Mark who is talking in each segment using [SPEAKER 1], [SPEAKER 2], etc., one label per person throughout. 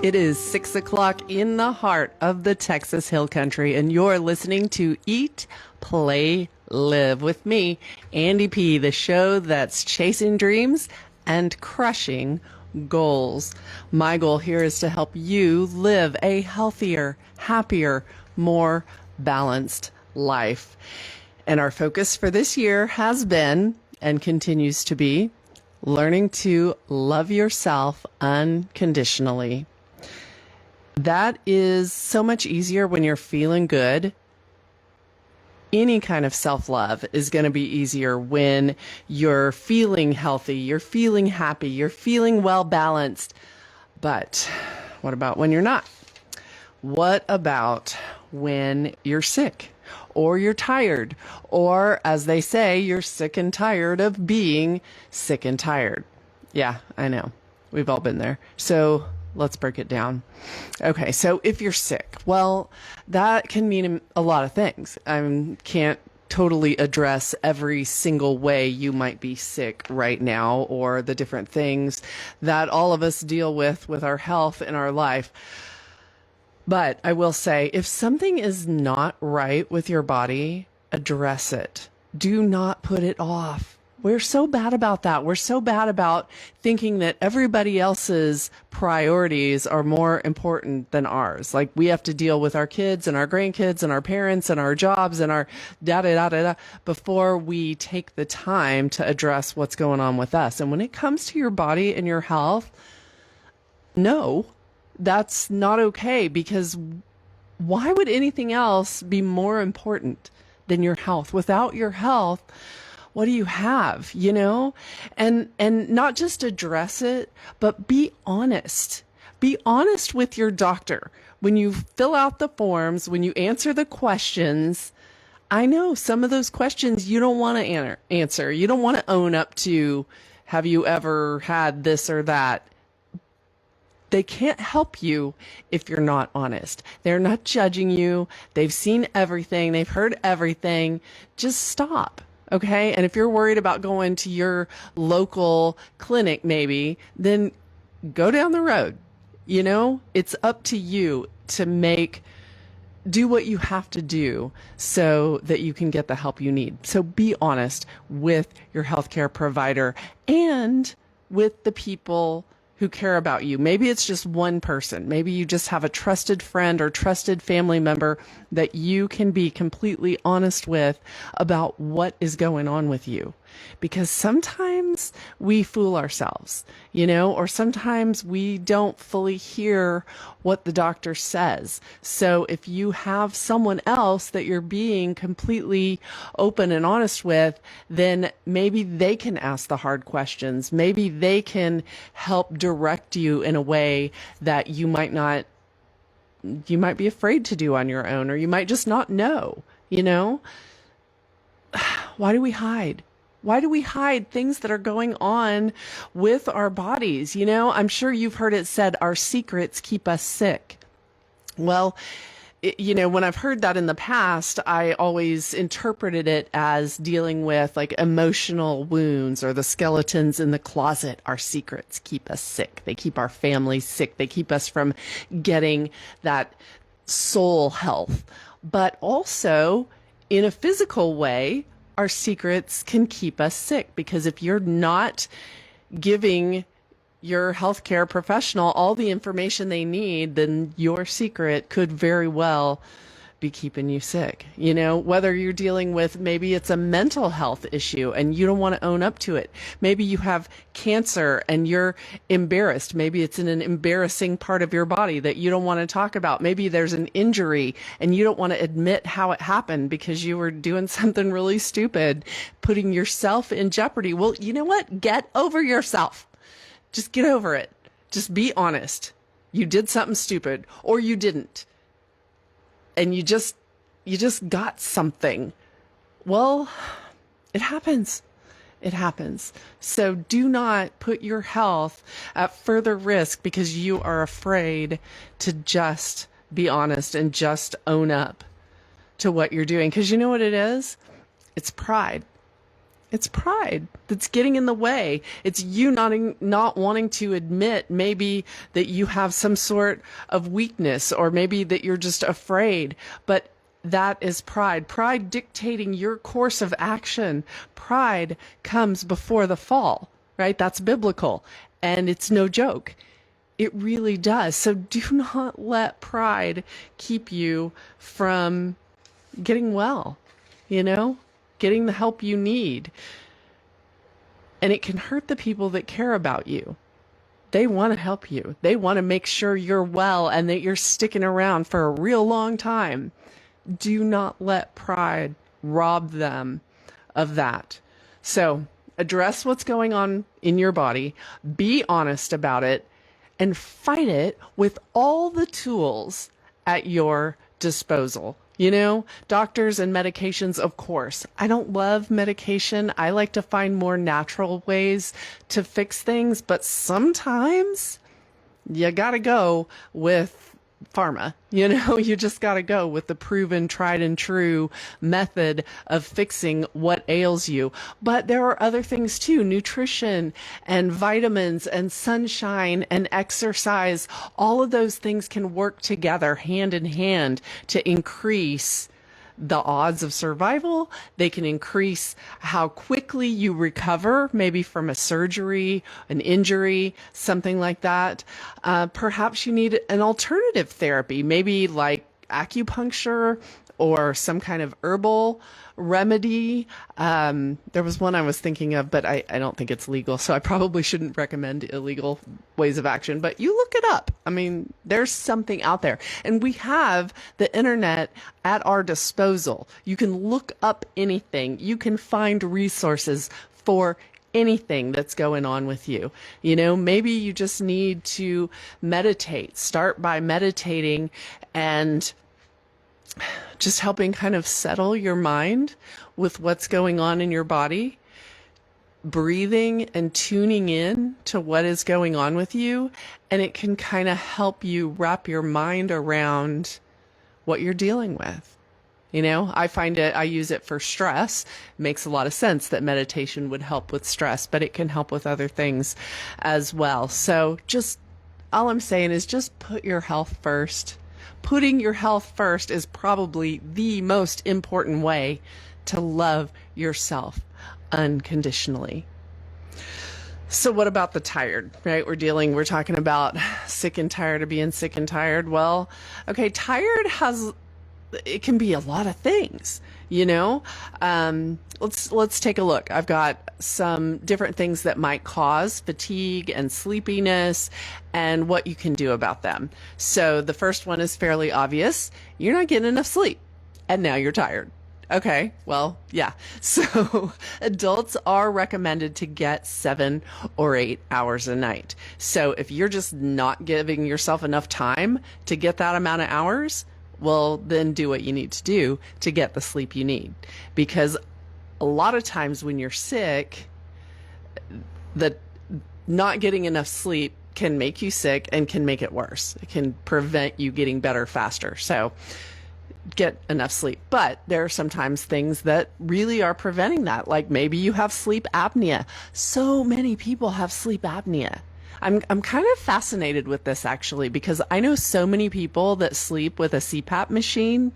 [SPEAKER 1] It is 6 o'clock in the heart of the Texas Hill Country, and you're listening to Eat, Play, Live with me, Andi P, the show that's chasing dreams and crushing goals. My goal here is to help you live a healthier, happier, more balanced life. And our focus for this year has been and continues to be learning to love yourself unconditionally. That is so much easier when you're feeling good. Any kind of self-love is going to be easier when you're feeling healthy, you're feeling happy, you're feeling well-balanced. But what about when you're not? What about when you're sick or you're tired, or as they say, you're sick and tired of being sick and tired? Yeah, I know. We've all been there. So let's break it down. Okay, so if you're sick, well, that can mean a lot of things. I can't totally address every single way you might be sick right now, or the different things that all of us deal with our health in our life. But I will say, if something is not right with your body, address it. Do not put it off. We're so bad about that. We're so bad about thinking that everybody else's priorities are more important than ours. Like, we have to deal with our kids and our grandkids and our parents and our jobs and our da-da-da-da-da before we take the time to address what's going on with us. And when it comes to your body and your health, no, that's not okay, because why would anything else be more important than your health? Without your health, what do you have, you know? And not just address it, but be honest. Be honest with your doctor. When you fill out the forms, when you answer the questions, I know some of those questions you don't want to answer. You don't want to own up to, have you ever had this or that? They can't help you if you're not honest. They're not judging you. They've seen everything. They've heard everything. Just stop. Okay. And if you're worried about going to your local clinic, maybe, then go down the road. You know, it's up to you to do what you have to do so that you can get the help you need. So be honest with your healthcare provider and with the people who care about you. Maybe it's just one person. Maybe you just have a trusted friend or trusted family member that you can be completely honest with about what is going on with you. Because sometimes we fool ourselves, you know, or sometimes we don't fully hear what the doctor says. So if you have someone else that you're being completely open and honest with, then maybe they can ask the hard questions. Maybe they can help direct you in a way that you might be afraid to do on your own, or you might just not know, you know? Why do we hide? Why do we hide things that are going on with our bodies? You know, I'm sure you've heard it said, our secrets keep us sick. Well, you know, when I've heard that in the past, I always interpreted it as dealing with like emotional wounds or the skeletons in the closet. Our secrets keep us sick. They keep our families sick. They keep us from getting that soul health. But also, in a physical way, our secrets can keep us sick, because if you're not giving your healthcare professional all the information they need, then your secret could very well be keeping you sick. You know, whether you're dealing with, maybe it's a mental health issue and you don't want to own up to it. Maybe you have cancer and you're embarrassed. Maybe it's in an embarrassing part of your body that you don't want to talk about. Maybe there's an injury and you don't want to admit how it happened because you were doing something really stupid, putting yourself in jeopardy. Well, you know what? Get over yourself. Just get over it. Just be honest. You did something stupid, or you didn't. And you just got something. Well, it happens. It happens. So do not put your health at further risk because you are afraid to just be honest and just own up to what you're doing. Because you know what it is? It's pride. It's pride that's getting in the way. It's you not wanting to admit maybe that you have some sort of weakness, or maybe that you're just afraid. But that is pride. Pride dictating your course of action. Pride comes before the fall, right? That's biblical. And it's no joke. It really does. So do not let pride keep you from getting well, getting the help you need. And it can hurt the people that care about you. They want to help you. They want to make sure you're well and that you're sticking around for a real long time. Do not let pride rob them of that. So address what's going on in your body, be honest about it, and fight it with all the tools at your disposal. Doctors and medications, of course. I don't love medication. I like to find more natural ways to fix things, but sometimes you gotta go with pharma. You just got to go with the proven, tried and true method of fixing what ails you. But there are other things too, nutrition and vitamins and sunshine and exercise. All of those things can work together hand in hand to increase the odds of survival. They can increase how quickly you recover, maybe from a surgery, an injury, something like that. Perhaps you need an alternative therapy, maybe like acupuncture or some kind of herbal remedy. There was one I was thinking of, but I don't think it's legal, so I probably shouldn't recommend illegal ways of action. But you look it up. I mean, there's something out there. And we have the internet at our disposal. You can look up anything. You can find resources for anything that's going on with you. Maybe you just need to meditate. Start by meditating and just helping kind of settle your mind with what's going on in your body, breathing and tuning in to what is going on with you. And it can kind of help you wrap your mind around what you're dealing with. I find I use it for stress. It makes a lot of sense that meditation would help with stress, but it can help with other things as well. So all I'm saying is just put your health first. Putting your health first is probably the most important way to love yourself unconditionally. So what about the tired, right? We're talking about sick and tired of being sick and tired. Well, okay, tired it can be a lot of things, Let's take a look. I've got some different things that might cause fatigue and sleepiness and what you can do about them. So the first one is fairly obvious. You're not getting enough sleep and now you're tired. Okay, well, yeah. So adults are recommended to get 7 or 8 hours a night. So if you're just not giving yourself enough time to get that amount of hours, well, then do what you need to do to get the sleep you need. Because a lot of times when you're sick, the not getting enough sleep can make you sick and can make it worse. It can prevent you getting better faster. So get enough sleep. But there are sometimes things that really are preventing that. Like maybe you have sleep apnea. So many people have sleep apnea. I'm kind of fascinated with this actually, because I know so many people that sleep with a CPAP machine,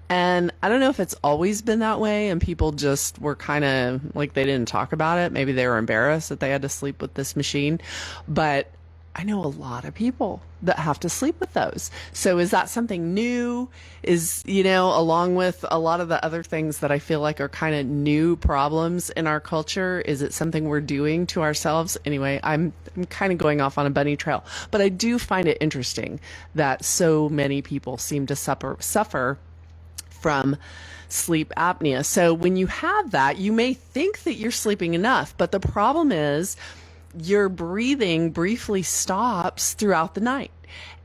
[SPEAKER 1] and I don't know if it's always been that way and people just were kind of like, they didn't talk about it. Maybe they were embarrassed that they had to sleep with this machine, but I know a lot of people that have to sleep with those. So is that something new? Along with a lot of the other things that I feel like are kind of new problems in our culture, is it something we're doing to ourselves? Anyway, I'm kind of going off on a bunny trail, but I do find it interesting that so many people seem to suffer from sleep apnea. So when you have that, you may think that you're sleeping enough, but the problem is your breathing briefly stops throughout the night.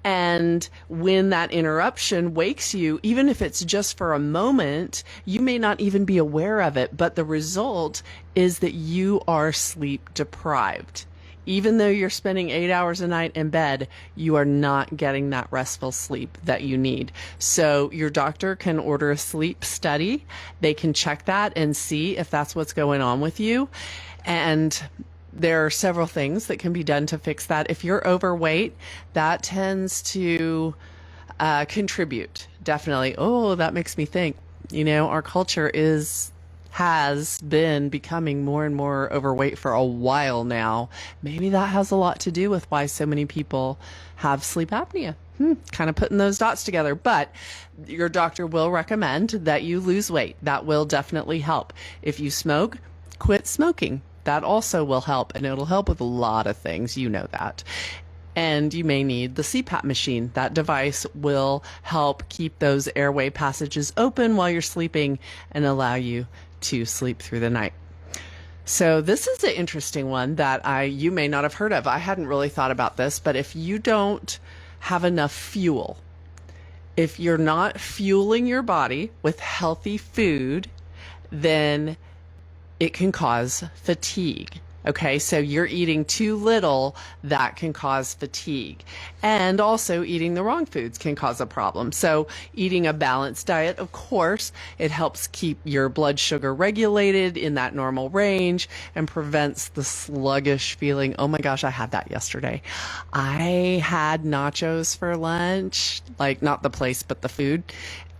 [SPEAKER 1] And when that interruption wakes you, even if it's just for a moment, you may not even be aware of it. But the result is that you are sleep deprived. Even though you're spending 8 hours a night in bed, you are not getting that restful sleep that you need. So your doctor can order a sleep study. They can check that and see if that's what's going on with you. And there are several things that can be done to fix that. If you're overweight, that tends to contribute, definitely. Oh, that makes me think. Our culture has been becoming more and more overweight for a while now. Maybe that has a lot to do with why so many people have sleep apnea. Kind of putting those dots together. But your doctor will recommend that you lose weight. That will definitely help. If you smoke, quit smoking. That also will help, and it'll help with a lot of things. You know that. And you may need the CPAP machine. That device will help keep those airway passages open while you're sleeping and allow you to sleep through the night. So this is an interesting one that you may not have heard of. I hadn't really thought about this, but if you don't have enough fuel, if you're not fueling your body with healthy food, then it can cause fatigue. Okay, so you're eating too little, that can cause fatigue. And also eating the wrong foods can cause a problem. So eating a balanced diet, of course, it helps keep your blood sugar regulated in that normal range and prevents the sluggish feeling. Oh my gosh, I had that yesterday. I had nachos for lunch, like not the place, but the food.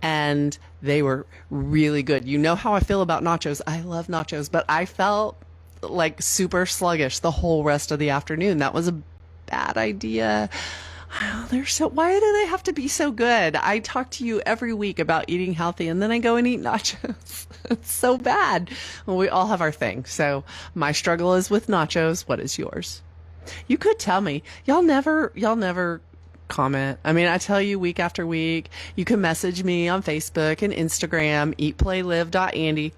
[SPEAKER 1] And they were really good. You know how I feel about nachos. I love nachos, but I felt like super sluggish the whole rest of the afternoon. That was a bad idea. Why do they have to be so good? I talk to you every week about eating healthy and then I go and eat nachos. It's so bad. Well, we all have our thing. So my struggle is with nachos. What is yours? You could tell me. Y'all never comment. I mean, I tell you week after week. You can message me on Facebook and Instagram, eatplaylive.andy.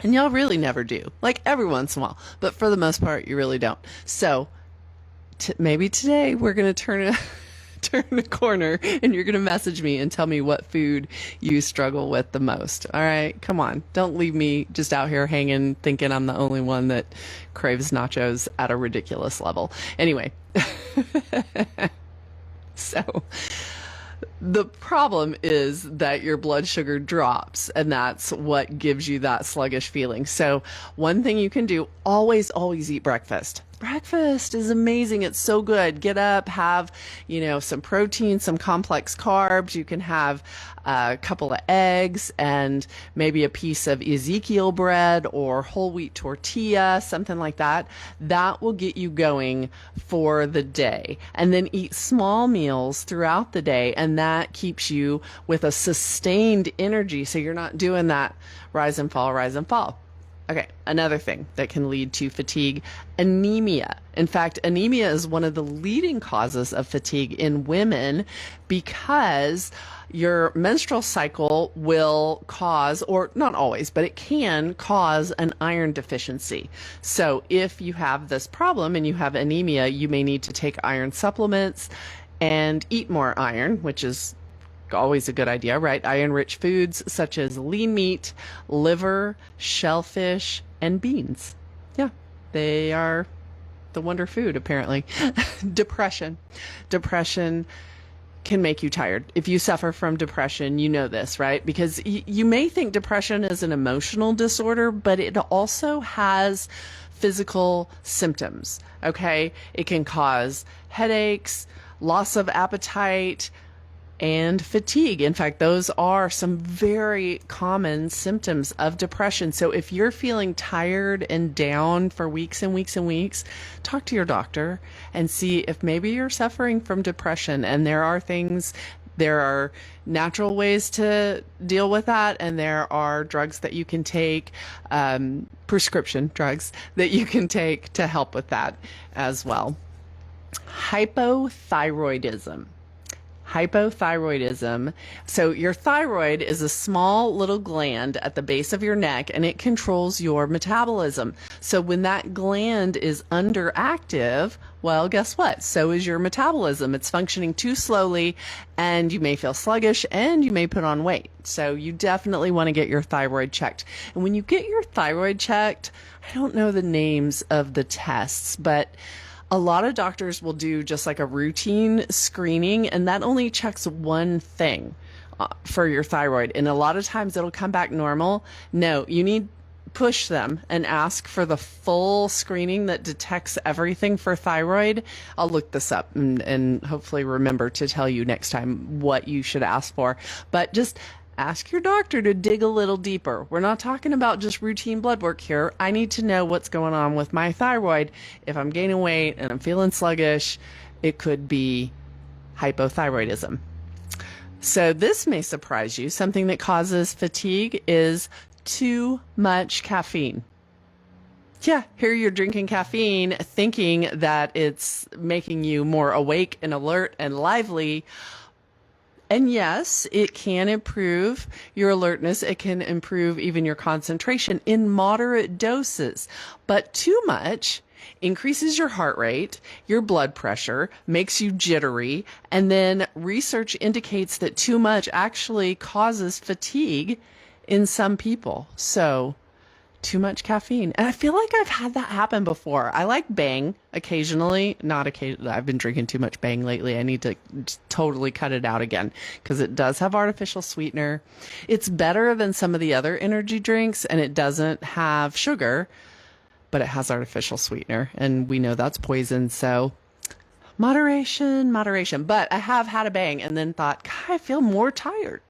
[SPEAKER 1] And y'all really never do. Like every once in a while. But for the most part, you really don't. So maybe today we're going to turn a corner and you're going to message me and tell me what food you struggle with the most. All right? Come on. Don't leave me just out here hanging thinking I'm the only one that craves nachos at a ridiculous level. Anyway. So the problem is that your blood sugar drops, and that's what gives you that sluggish feeling. So one thing you can do, always eat breakfast. Breakfast is amazing. It's so good. Get up, have, some protein, some complex carbs. You can have a couple of eggs and maybe a piece of Ezekiel bread or whole wheat tortilla, something like that. That will get you going for the day. And then eat small meals throughout the day, and that keeps you with a sustained energy. So you're not doing that rise and fall, rise and fall. Okay, another thing that can lead to fatigue, anemia. In fact, anemia is one of the leading causes of fatigue in women because your menstrual cycle will cause, or not always, but it can cause an iron deficiency. So if you have this problem and you have anemia, you may need to take iron supplements and eat more iron, which is always a good idea, right? Iron-rich foods such as lean meat, liver, shellfish, and beans. Yeah, they are the wonder food, apparently. Depression. Depression can make you tired. If you suffer from depression, you know this, right? Because you may think depression is an emotional disorder, but it also has physical symptoms, okay? It can cause headaches, loss of appetite, and fatigue. In fact, those are some very common symptoms of depression. So if you're feeling tired and down for weeks and weeks and weeks, talk to your doctor and see if maybe you're suffering from depression. And there are natural ways to deal with that, and there are drugs that you can take, prescription drugs that you can take to help with that as well. Hypothyroidism. Hypothyroidism. So your thyroid is a small little gland at the base of your neck, and it controls your metabolism. So when that gland is underactive, well, guess what? So is your metabolism. It's functioning too slowly, and you may feel sluggish, and you may put on weight. So you definitely want to get your thyroid checked. And when you get your thyroid checked, I don't know the names of the tests, but A lot of doctors will do just like a routine screening, and that only checks one thing for your thyroid. And a lot of times it'll come back normal. No, you need push them and ask for the full screening that detects everything for thyroid. I'll look this up and hopefully remember to tell you next time what you should ask for. But just ask your doctor to dig a little deeper. We're not talking about just routine blood work here. I need to know what's going on with my thyroid. If I'm gaining weight and I'm feeling sluggish, it could be hypothyroidism. So this may surprise you. Something that causes fatigue is too much caffeine. Yeah, here you're drinking caffeine thinking that it's making you more awake and alert and lively. And yes, it can improve your alertness. It can improve even your concentration in moderate doses. But too much increases your heart rate, your blood pressure, makes you jittery, and then research indicates that too much actually causes fatigue in some people. So too much caffeine. And I feel like I've had that happen before. I like Bang occasionally, not occasionally. I've been drinking too much Bang lately. I need to totally cut it out again because it does have artificial sweetener. It's better than some of the other energy drinks and it doesn't have sugar, but it has artificial sweetener and we know that's poison. So moderation. But I have had a Bang and then thought, God, I feel more tired.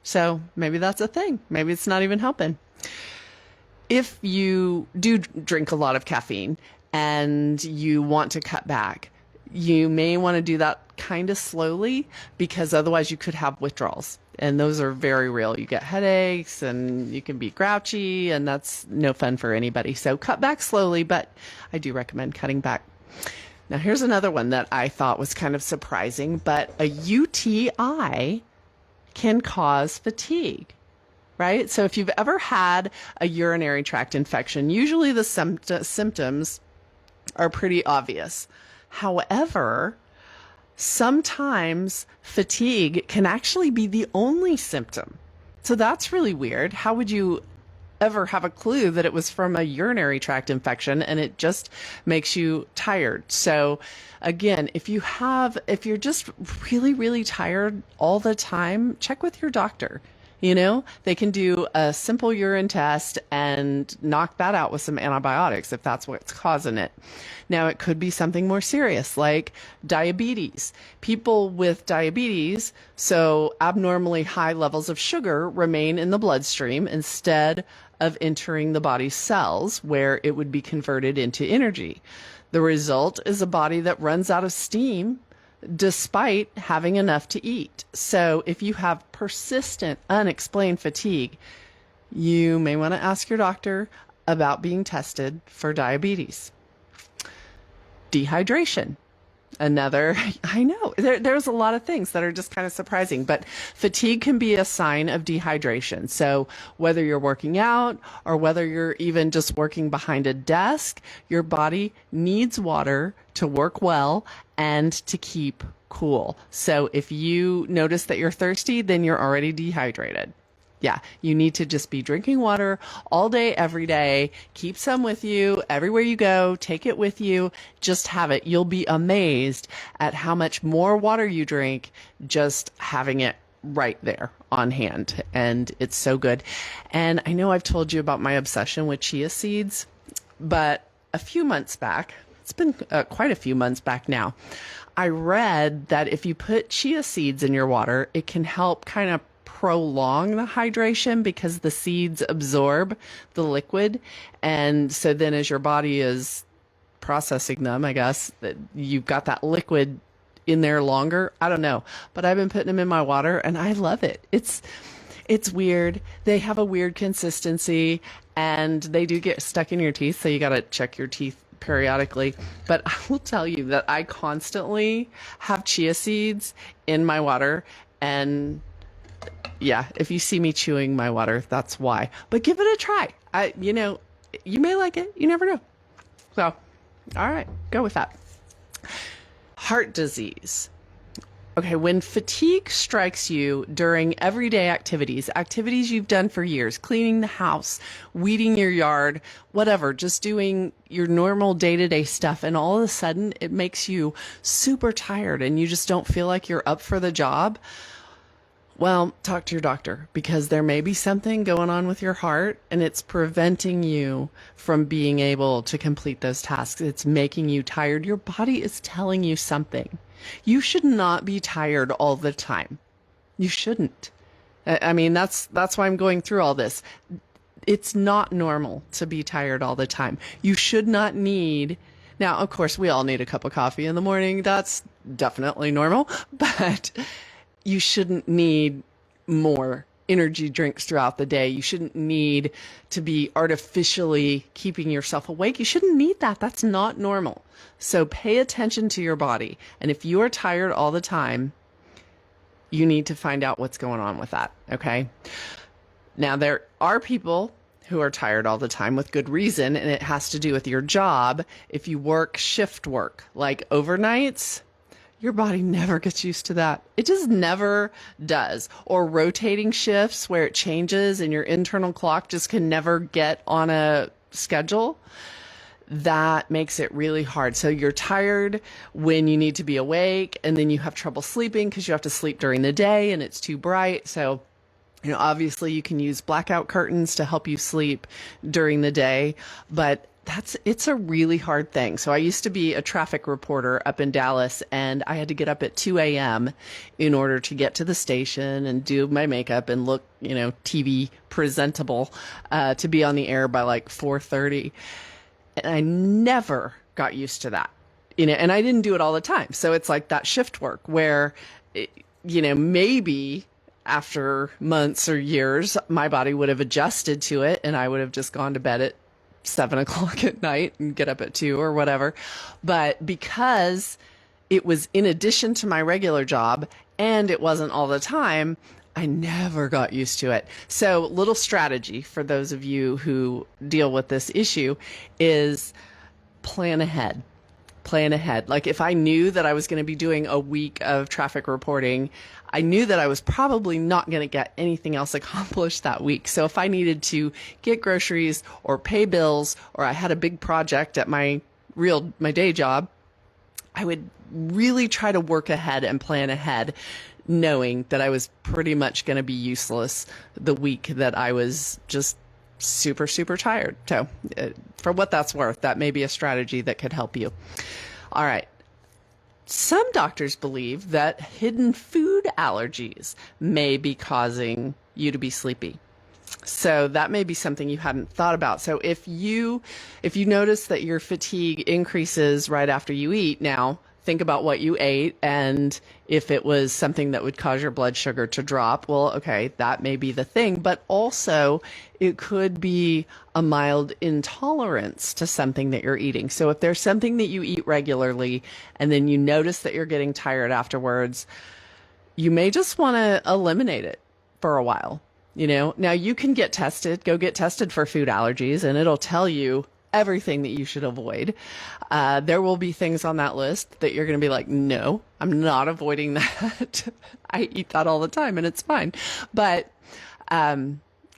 [SPEAKER 1] So maybe that's a thing. Maybe it's not even helping. If you do drink a lot of caffeine and you want to cut back, you may want to do that kind of slowly because otherwise you could have withdrawals. And those are very real. You get headaches and you can be grouchy and that's no fun for anybody. So cut back slowly, but I do recommend cutting back. Now here's another one that I thought was kind of surprising, but a UTI can cause fatigue, right? So if you've ever had a urinary tract infection, usually the symptoms are pretty obvious. However, sometimes fatigue can actually be the only symptom. So that's really weird. How would you ever have a clue that it was from a urinary tract infection and it just makes you tired? So again, if you're just really, really tired all the time, check with your doctor. You know, they can do a simple urine test and knock that out with some antibiotics if that's what's causing it. Now, it could be something more serious like diabetes. People with diabetes, so abnormally high levels of sugar remain in the bloodstream instead of entering the body's cells where it would be converted into energy. The result is a body that runs out of steam despite having enough to eat. So if you have persistent, unexplained fatigue, you may want to ask your doctor about being tested for diabetes. Dehydration. Another, I know, there's a lot of things that are just kind of surprising, but fatigue can be a sign of dehydration. So whether you're working out or whether you're even just working behind a desk, your body needs water to work well and to keep cool. So if you notice that you're thirsty, then you're already dehydrated. Yeah, you need to just be drinking water all day, every day. Keep some with you everywhere you go. Take it with you. Just have it. You'll be amazed at how much more water you drink just having it right there on hand. And it's so good. And I know I've told you about my obsession with chia seeds, but a few months back, it's been quite a few months back now, I read that if you put chia seeds in your water, it can help kind of prolong the hydration because the seeds absorb the liquid. And so then as your body is processing them, I guess, that you've got that liquid in there longer. I don't know, but I've been putting them in my water and I love it. It's weird. They have a weird consistency and they do get stuck in your teeth. So you got to check your teeth periodically. But I will tell you that I constantly have chia seeds in my water. And yeah, if you see me chewing my water, that's why. But give it a try. You may like it. You never know. So, all right, go with that. Heart disease. Okay, when fatigue strikes you during everyday activities you've done for years, cleaning the house, weeding your yard, whatever, just doing your normal day-to-day stuff, and all of a sudden it makes you super tired and you just don't feel like you're up for the job, well, talk to your doctor, because there may be something going on with your heart and it's preventing you from being able to complete those tasks. It's making you tired. Your body is telling you something. You should not be tired all the time. You shouldn't. I mean, that's why I'm going through all this. It's not normal to be tired all the time. You should not need. Now, of course, we all need a cup of coffee in the morning. That's definitely normal, but you shouldn't need more energy drinks throughout the day. You shouldn't need to be artificially keeping yourself awake. You shouldn't need that. That's not normal. So pay attention to your body. And if you are tired all the time, you need to find out what's going on with that. Okay. Now, there are people who are tired all the time with good reason, and it has to do with your job. If you work shift work, like overnights, your body never gets used to that. It just never does. Or rotating shifts where it changes and your internal clock just can never get on a schedule. That makes it really hard. So you're tired when you need to be awake, and then you have trouble sleeping because you have to sleep during the day and it's too bright. So, obviously you can use blackout curtains to help you sleep during the day, but it's a really hard thing. So I used to be a traffic reporter up in Dallas, and I had to get up at 2 a.m. in order to get to the station and do my makeup and look, TV presentable, to be on the air by like 4:30. And I never got used to that, and I didn't do it all the time. So it's like that shift work where, maybe after months or years, my body would have adjusted to it and I would have just gone to bed at 7 o'clock at night and get up at 2 or whatever. But because it was in addition to my regular job and it wasn't all the time, I never got used to it. So little strategy for those of you who deal with this issue is plan ahead. Plan ahead. Like if I knew that I was going to be doing a week of traffic reporting, I knew that I was probably not going to get anything else accomplished that week. So if I needed to get groceries or pay bills, or I had a big project at my day job, I would really try to work ahead and plan ahead, knowing that I was pretty much going to be useless the week that I was just super, super tired. So for what that's worth, that may be a strategy that could help you. All right. Some doctors believe that hidden food allergies may be causing you to be sleepy. So that may be something you hadn't thought about. So if you notice that your fatigue increases right after you eat, now think about what you ate, and if it was something that would cause your blood sugar to drop, well, okay, that may be the thing. But also it could be a mild intolerance to something that you're eating. So if there's something that you eat regularly and then you notice that you're getting tired afterwards, you may just want to eliminate it for a while. Now you can go get tested for food allergies, and it'll tell you everything that you should avoid. There will be things on that list that you're going to be like, no, I'm not avoiding that. I eat that all the time and it's fine. But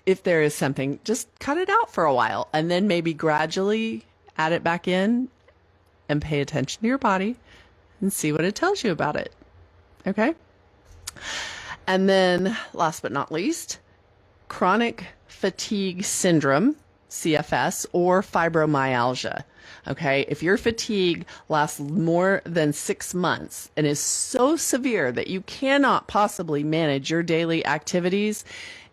[SPEAKER 1] if there is something, just cut it out for a while and then maybe gradually add it back in and pay attention to your body and see what it tells you about it. Okay? And then last but not least, chronic fatigue syndrome, CFS, or fibromyalgia. Okay. If your fatigue lasts more than 6 months and is so severe that you cannot possibly manage your daily activities,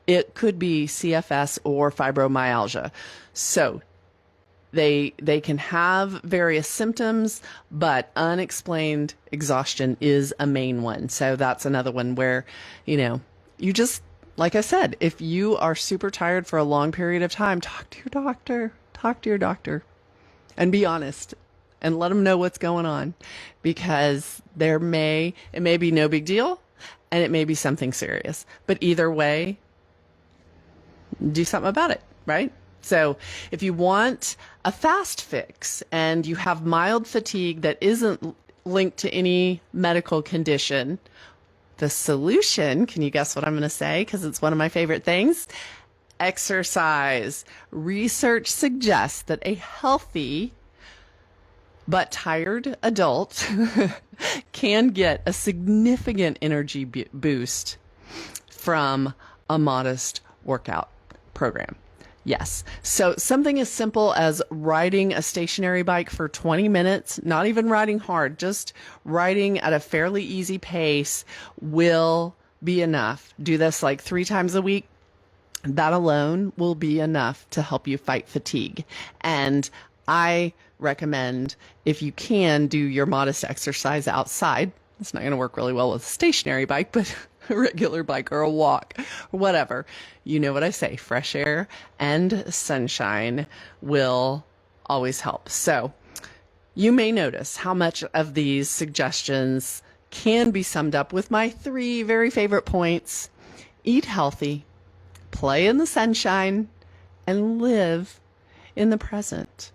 [SPEAKER 1] it could be CFS or fibromyalgia. So they can have various symptoms, but unexplained exhaustion is a main one. So that's another one where, you just, like I said, if you are super tired for a long period of time, talk to your doctor and be honest and let them know what's going on, because it may be no big deal and it may be something serious, but either way, do something about it, right? So if you want a fast fix and you have mild fatigue that isn't linked to any medical condition, The solution, can you guess what I'm going to say? Because it's one of my favorite things. Exercise. Research suggests that a healthy but tired adult can get a significant energy boost from a modest workout program. Yes. So something as simple as riding a stationary bike for 20 minutes, not even riding hard, just riding at a fairly easy pace will be enough. Do this like 3 times a week. That alone will be enough to help you fight fatigue. And I recommend, if you can, do your modest exercise outside. It's not going to work really well with a stationary bike, but a regular bike or a walk or whatever. You know what I say, fresh air and sunshine will always help. So you may notice how much of these suggestions can be summed up with my 3 very favorite points. Eat healthy, play in the sunshine, and live in the present.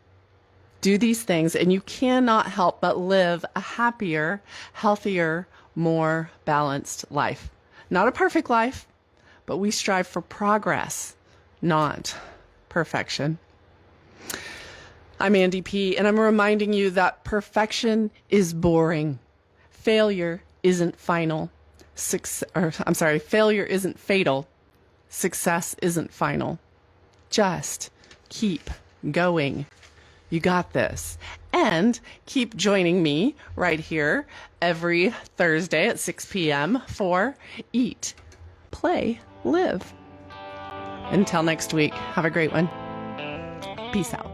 [SPEAKER 1] Do these things and you cannot help but live a happier, healthier, more balanced life. Not a perfect life, but we strive for progress, not perfection. I'm Andi P, and I'm reminding you that perfection is boring. Failure isn't final. Failure isn't fatal. Success isn't final. Just keep going. You got this. And keep joining me right here every Thursday at 6 p.m. for Eat, Play, Live. Until next week, have a great one. Peace out.